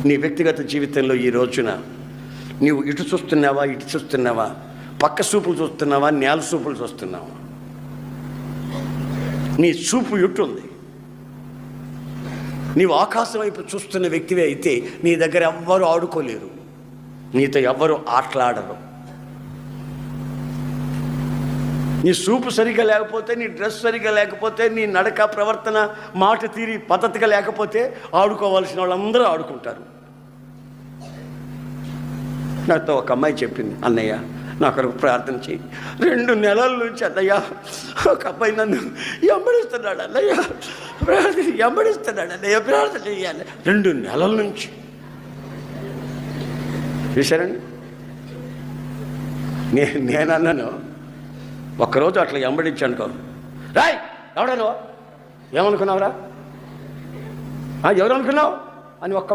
నీ వ్యక్తిగత జీవితంలో ఈ రోజున నీవు ఇటు చూస్తున్నావా, ఇటు చూస్తున్నావా, పక్క చూపులు చూస్తున్నావా, నేల చూపులు చూస్తున్నావా? నీ చూపు ఎటుంది? నీవు ఆకాశం వైపు చూస్తున్న వ్యక్తివే అయితే నీ దగ్గర ఎవ్వరూ ఆడుకోలేరు, నీతో ఎవ్వరూ ఆటలాడరు. నీ చూపు సరిగ్గా లేకపోతే, నీ డ్రెస్ సరిగ్గా లేకపోతే, నీ నడక ప్రవర్తన మాట తీరి పద్ధతిగా లేకపోతే ఆడుకోవాల్సిన వాళ్ళందరూ ఆడుకుంటారు. నాతో ఒక అమ్మాయి చెప్పింది, అన్నయ్య నాకు ప్రార్థన చేయి. 2 నెలల నుంచి అన్నయ్య ఒక అబ్బాయి నన్ను ఎంబడిస్తున్నాడు అన్నయ్య, ఎంబడిస్తున్నాడు అన్నయ్య, ప్రార్థన చేయాలి. 2 నెలల నుంచి. చూశారండి, నేనన్నాను ఒక్కరోజు అట్లా ఎంబడించానుకో, రాయ్ ఎవడను ఏమనుకున్నావురా, ఎవరు అనుకున్నావు అని ఒక్క